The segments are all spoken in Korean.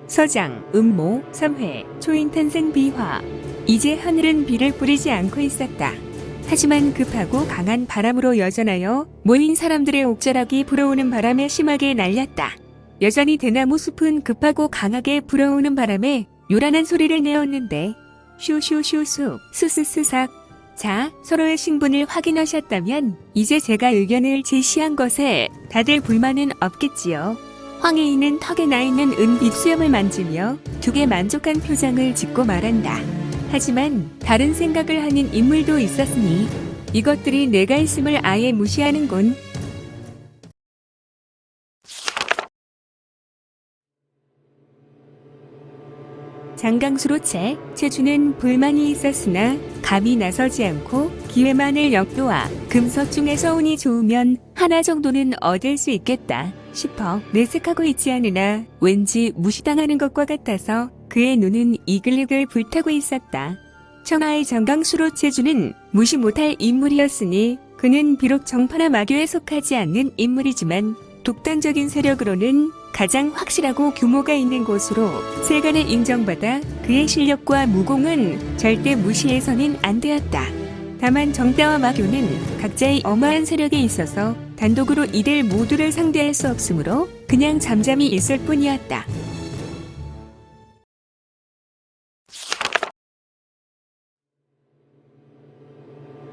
서장, 음모, 섬회, 초인탄생 비화. 이제 하늘은 비를 뿌리지 않고 있었다. 하지만 급하고 강한 바람으로 여전하여 모인 사람들의 옥자락이 불어오는 바람에 심하게 날렸다. 여전히 대나무 숲은 급하고 강하게 불어오는 바람에 요란한 소리를 내었는데 슈슈슈수 스스스삭. 자, 서로의 신분을 확인하셨다면 이제 제가 의견을 제시한 것에 다들 불만은 없겠지요. 황해인은 턱에 나있는 은빛 수염을 만지며 두개 만족한 표정을 짓고 말한다. 하지만 다른 생각을 하는 인물도 있었으니 이것들이 내가 있음을 아예 무시하는군. 장강수로체, 제주는 불만이 있었으나 감히 나서지 않고 기회만을 역도와 금서중에서 운이 좋으면 하나 정도는 얻을 수 있겠다 싶어 내색하고 있지 않으나 왠지 무시당하는 것과 같아서 그의 눈은 이글이글 불타고 있었다. 청하의 장강수로체주는 무시 못할 인물이었으니 그는 비록 정파나 마교에 속하지 않는 인물이지만 독단적인 세력으로는 가장 확실하고 규모가 있는 곳으로 세간에 인정받아 그의 실력과 무공은 절대 무시해서는 안 되었다. 다만 정대와 마교는 각자의 어마한 세력에 있어서 단독으로 이들 모두를 상대할 수 없으므로 그냥 잠잠히 있을 뿐이었다.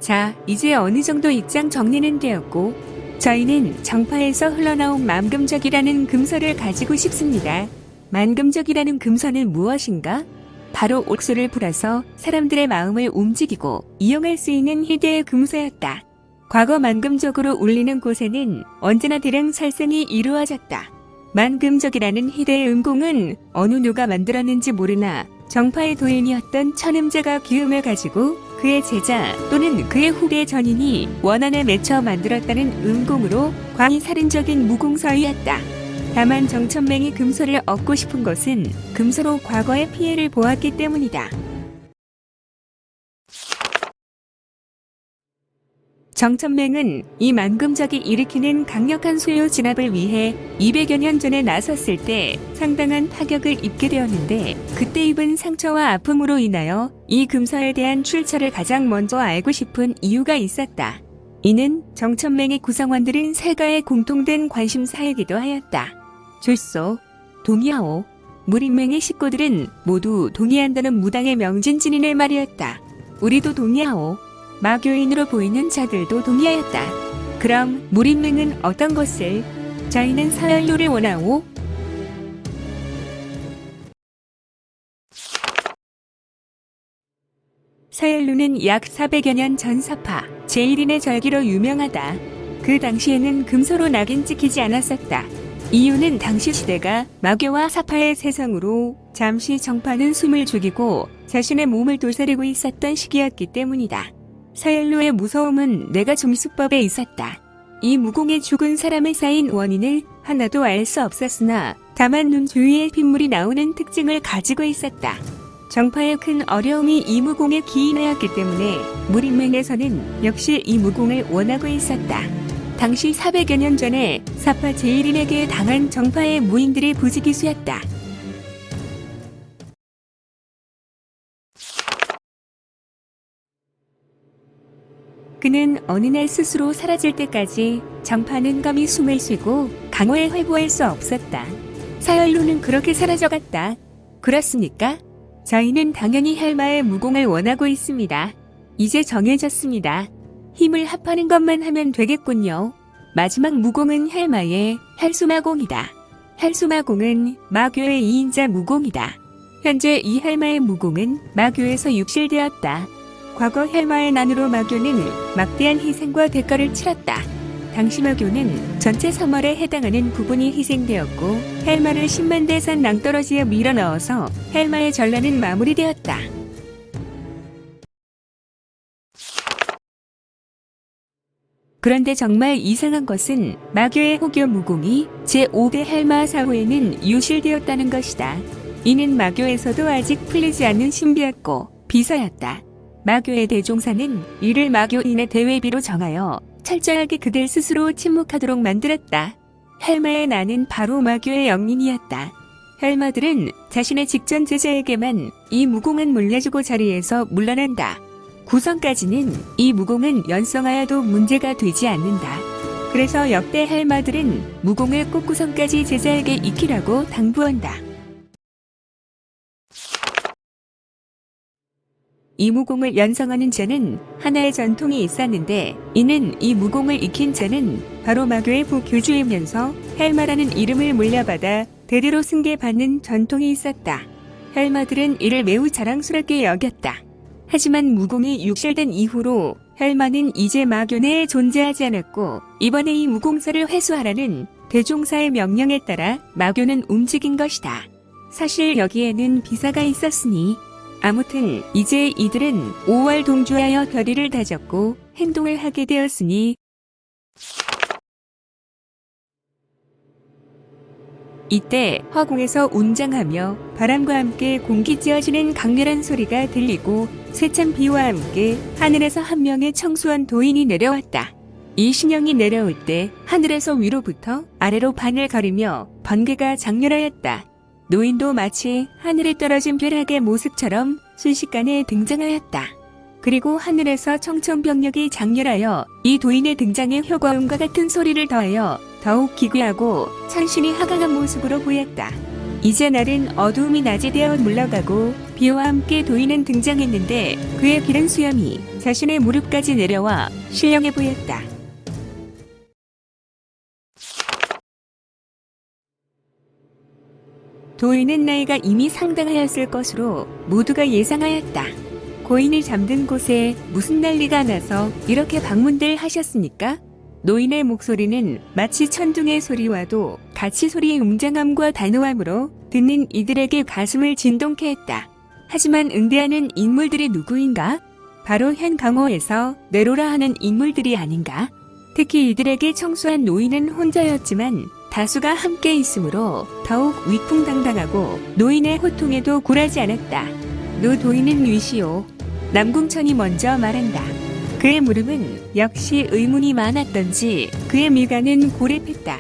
자, 이제 어느 정도 입장 정리는 되었고 저희는 정파에서 흘러나온 만금적이라는 금서를 가지고 싶습니다. 만금적이라는 금서는 무엇인가? 바로 옥수를 불어서 사람들의 마음을 움직이고 이용할 수 있는 희대의 금서였다. 과거 만금적으로 울리는 곳에는 언제나 대량 살생이 이루어졌다. 만금적이라는 희대의 은공은 어느 누가 만들었는지 모르나 정파의 도인이었던 천음자가 기음을 가지고 그의 제자 또는 그의 후계 전인이 원한에 맺혀 만들었다는 은공으로 광이 살인적인 무공서이었다. 다만 정천맹이 금서를 얻고 싶은 것은 금서로 과거의 피해를 보았기 때문이다. 정천맹은 이 만금적이 일으키는 강력한 수요 진압을 위해 200여 년 전에 나섰을 때 상당한 타격을 입게 되었는데 그때 입은 상처와 아픔으로 인하여 이 금서에 대한 출처를 가장 먼저 알고 싶은 이유가 있었다. 이는 정천맹의 구성원들은 세가의 공통된 관심사이기도 하였다. 졸소, 동의하오. 무림맹의 식구들은 모두 동의한다는 무당의 명진진인의 말이었다. 우리도 동의하오. 마교인으로 보이는 자들도 동의하였다. 그럼 무림맹은 어떤 것을? 저희는 서열로를 원하오. 서열로는 약 400여 년 전 사파 제1인의 절기로 유명하다. 그 당시에는 금서로 낙인 찍히지 않았었다. 이유는 당시 시대가 마교와 사파의 세상으로 잠시 정파는 숨을 죽이고 자신의 몸을 도사리고 있었던 시기였기 때문이다. 서열로의 무서움은 내가 종수법에 있었다. 이 무공에 죽은 사람에 쌓인 원인을 하나도 알 수 없었으나 다만 눈 주위에 핏물이 나오는 특징을 가지고 있었다. 정파의 큰 어려움이 이 무공에 기인하였기 때문에 무림맹에서는 역시 이 무공을 원하고 있었다. 당시 400여 년 전에 사파 제1인에게 당한 정파의 무인들이 부지기수였다. 그는 어느 날 스스로 사라질 때까지 정파는 감히 숨을 쉬고 강호에 회부할 수 없었다. 서열로는 그렇게 사라져갔다. 그렇습니까? 저희는 당연히 헬마의 무공을 원하고 있습니다. 이제 정해졌습니다. 힘을 합하는 것만 하면 되겠군요. 마지막 무공은 헬마의 헬수마공이다. 헬수마공은 마교의 2인자 무공이다. 현재 이 헬마의 무공은 마교에서 육실되었다. 과거 헬마의 난으로 마교는 막대한 희생과 대가를 치렀다. 당시 마교는 전체 섬월에 해당하는 부분이 희생되었고 헬마를 10만 대산 낭떠러지에 밀어넣어서 헬마의 전란은 마무리되었다. 그런데 정말 이상한 것은 마교의 호교 무공이 제5대 헬마 사후에는 유실되었다는 것이다. 이는 마교에서도 아직 풀리지 않는 신비였고 비서였다. 마교의 대종사는 이를 마교인의 대회비로 정하여 철저하게 그들 스스로 침묵하도록 만들었다. 헬마의 나는 바로 마교의 영린이었다. 헬마들은 자신의 직전 제자에게만 이 무공은 물려주고 자리에서 물러난다. 구성까지는 이 무공은 연성하여도 문제가 되지 않는다. 그래서 역대 헬마들은 무공을 꽃구성까지 제자에게 익히라고 당부한다. 이 무공을 연성하는 자는 하나의 전통이 있었는데 이는 이 무공을 익힌 자는 바로 마교의 부교주이면서 헬마라는 이름을 물려받아 대대로 승계받는 전통이 있었다. 헬마들은 이를 매우 자랑스럽게 여겼다. 하지만 무공이 육실된 이후로 헬마는 이제 마교 내에 존재하지 않았고 이번에 이 무공사를 회수하라는 대종사의 명령에 따라 마교는 움직인 것이다. 사실 여기에는 비사가 있었으니 아무튼 이제 이들은 5월 동주하여 결의를 다졌고 행동을 하게 되었으니 이때 허공에서 웅장하며 바람과 함께 공기 찌어지는 강렬한 소리가 들리고 세찬 비와 함께 하늘에서 한 명의 청수한 도인이 내려왔다. 이 신령이 내려올 때 하늘에서 위로부터 아래로 반을 가리며 번개가 장렬하였다. 노인도 마치 하늘에 떨어진 벼락의 모습처럼 순식간에 등장하였다. 그리고 하늘에서 청천벽력이 장렬하여 이 도인의 등장에 효과음과 같은 소리를 더하여 더욱 기괴하고 천신이 하강한 모습으로 보였다. 이제 날은 어두움이 낮이 되어 물러가고 비와 함께 도인은 등장했는데 그의 기른 수염이 자신의 무릎까지 내려와 신령해 보였다. 도인은 나이가 이미 상당하였을 것으로 모두가 예상하였다. 고인이 잠든 곳에 무슨 난리가 나서 이렇게 방문들 하셨습니까? 노인의 목소리는 마치 천둥의 소리와도 같이 소리의 웅장함과 단호함으로 듣는 이들에게 가슴을 진동케 했다. 하지만 응대하는 인물들이 누구인가? 바로 현 강호에서 내로라 하는 인물들이 아닌가? 특히 이들에게 청소한 노인은 혼자였지만 다수가 함께 있으므로 더욱 위풍당당하고 노인의 호통에도 굴하지 않았다. 노 도인은 위시오. 남궁천이 먼저 말한다. 그의 물음은 역시 의문이 많았던지 그의 미간은 고랩했다.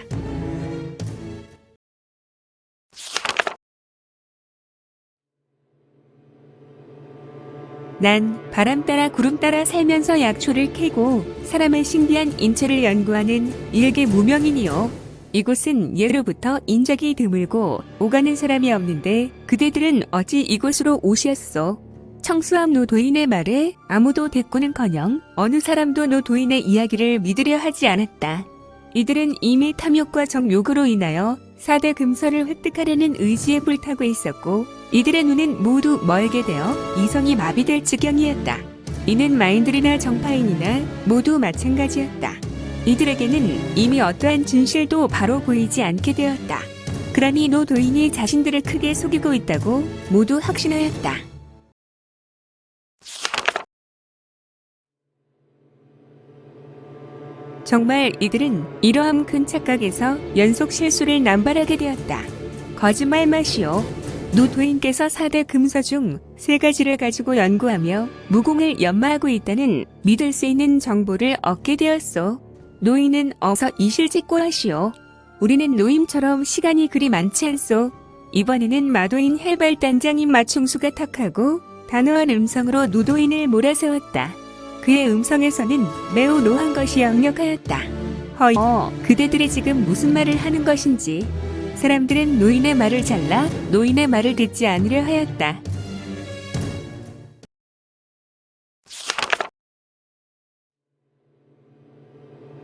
난 바람 따라 구름 따라 살면서 약초를 캐고 사람의 신비한 인체를 연구하는 일개 무명인이요. 이곳은 예로부터 인적이 드물고 오가는 사람이 없는데 그대들은 어찌 이곳으로 오셨소? 청수함 노 도인의 말에 아무도 대꾸는커녕 어느 사람도 노 도인의 이야기를 믿으려 하지 않았다. 이들은 이미 탐욕과 정욕으로 인하여 4대 금서를 획득하려는 의지에 불타고 있었고 이들의 눈은 모두 멀게 되어 이성이 마비될 지경이었다. 이는 마인들이나 정파인이나 모두 마찬가지였다. 이들에게는 이미 어떠한 진실도 바로 보이지 않게 되었다. 그러니 노 도인이 자신들을 크게 속이고 있다고 모두 확신하였다. 정말 이들은 이러한 큰 착각에서 연속 실수를 남발하게 되었다. 거짓말 마시오. 노 도인께서 4대 금서 중 3가지를 가지고 연구하며 무공을 연마하고 있다는 믿을 수 있는 정보를 얻게 되었소. 노인은 어서 이실직고하시오. 우리는 노임처럼 시간이 그리 많지 않소. 이번에는 마도인 헬발단장인 마충수가 턱하고 단호한 음성으로 노도인을 몰아세웠다. 그의 음성에서는 매우 노한 것이 역력하였다. 그대들이 지금 무슨 말을 하는 것인지. 사람들은 노인의 말을 잘라 노인의 말을 듣지 않으려 하였다.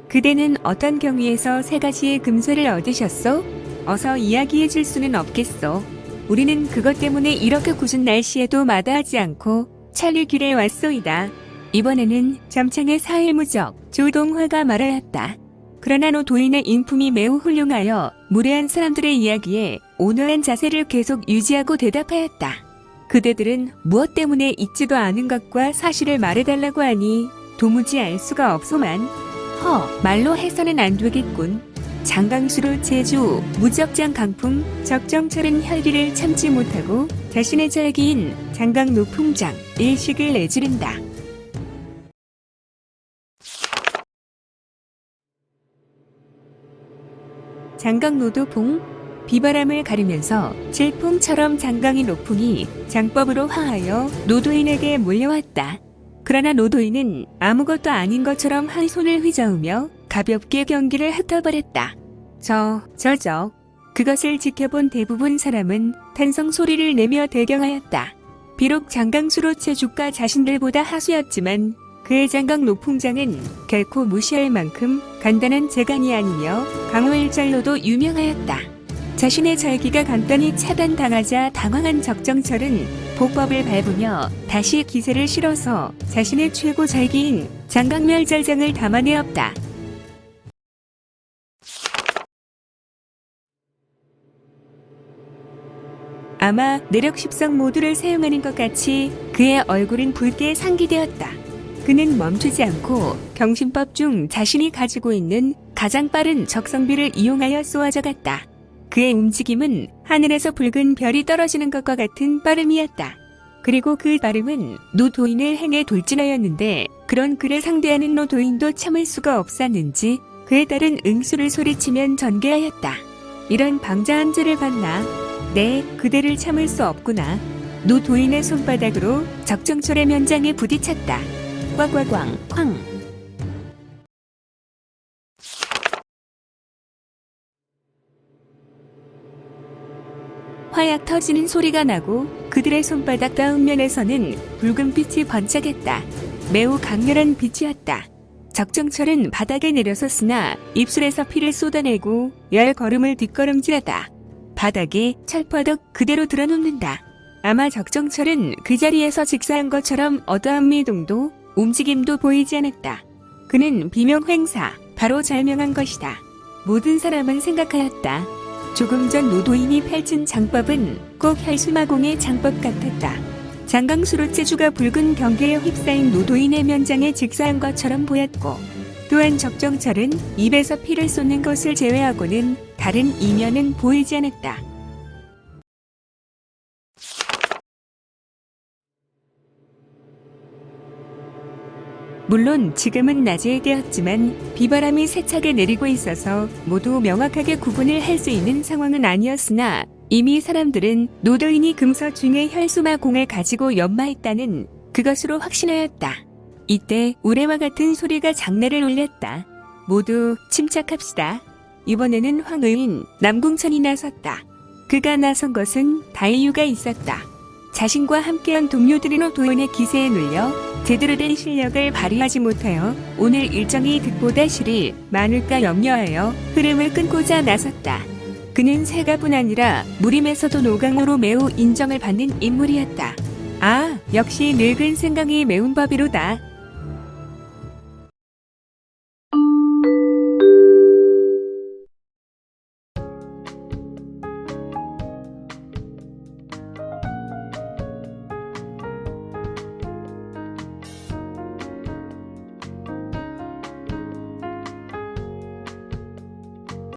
그대는 어떤 경위에서 3가지의 금서를 얻으셨소? 어서 이야기해 줄 수는 없겠소. 우리는 그것 때문에 이렇게 굳은 날씨에도 마다하지 않고 찰리 길에 왔소이다. 이번에는 점창의 사일무적 조동화가 말하였다. 그러나 노 도인의 인품이 매우 훌륭하여 무례한 사람들의 이야기에 온화한 자세를 계속 유지하고 대답하였다. 그대들은 무엇 때문에 있지도 않은 것과 사실을 말해달라고 하니 도무지 알 수가 없소만. 말로 해서는 안 되겠군. 장강수로 제주, 무적장 강풍, 적정철은 혈기를 참지 못하고 자신의 절기인 장강노 풍장, 일식을 내지른다. 장강노도 봉, 비바람을 가르면서 질풍처럼 장강이 노풍이 장법으로 화하여 노도인에게 몰려왔다. 그러나 노도인은 아무것도 아닌 것처럼 한 손을 휘저으며 가볍게 경기를 흩어버렸다. 그것을 지켜본 대부분 사람은 탄성 소리를 내며 대경하였다. 비록 장강수로체 주가 자신들보다 하수였지만 그의 장강 노풍장은 결코 무시할 만큼 간단한 재간이 아니며 강호일절로도 유명하였다. 자신의 절기가 간단히 차단당하자 당황한 적정철은 복법을 밟으며 다시 기세를 실어서 자신의 최고 절기인 장강멸절장을 담아내었다. 아마 내력 십성 모두를 사용하는 것 같이 그의 얼굴은 붉게 상기되었다. 그는 멈추지 않고 경신법 중 자신이 가지고 있는 가장 빠른 적성비를 이용하여 쏘아져갔다. 그의 움직임은 하늘에서 붉은 별이 떨어지는 것과 같은 빠름이었다. 그리고 그 빠름은 노도인을 행해 돌진하였는데 그런 그를 상대하는 노도인도 참을 수가 없었는지 그에 따른 응수를 소리치면 전개하였다. 이런 방자한 죄를 봤나? 네, 그대를 참을 수 없구나. 노도인의 손바닥으로 적정철의 면장에 부딪혔다. 꽝꽝꽝 쾅. 화약 터지는 소리가 나고 그들의 손바닥 다음면에서는 붉은 빛이 번쩍했다. 매우 강렬한 빛이었다. 적정철은 바닥에 내려섰으나 입술에서 피를 쏟아내고 10걸음을 뒷걸음질하다. 바닥에 철퍼덕 그대로 드러눕는다. 아마 적정철은 그 자리에서 직사한 것처럼 어떠한 미동도 움직임도 보이지 않았다. 그는 비명횡사, 바로 절명한 것이다. 모든 사람은 생각하였다. 조금 전 노도인이 펼친 장법은 꼭 혈수마공의 장법 같았다. 장강수로체주가 붉은 경계에 휩싸인 노도인의 면장에 직사한 것처럼 보였고 또한 적정철은 입에서 피를 쏟는 것을 제외하고는 다른 이면은 보이지 않았다. 물론 지금은 낮이 되었지만 비바람이 세차게 내리고 있어서 모두 명확하게 구분을 할 수 있는 상황은 아니었으나 이미 사람들은 노도인이 금서 중에 혈수마공을 가지고 연마했다는 그것으로 확신하였다. 이때 우레와 같은 소리가 장내를 울렸다. 모두 침착합시다. 이번에는 황의인 남궁천이 나섰다. 그가 나선 것은 다이유가 있었다. 자신과 함께한 동료들이 노도인의 기세에 눌려 제대로 된 실력을 발휘하지 못하여 오늘 일정이 득보다 실이 많을까 염려하여 흐름을 끊고자 나섰다. 그는 세가뿐 아니라 무림에서도 노강으로 매우 인정을 받는 인물이었다. 아, 역시 늙은 생강이 매운 법이로다.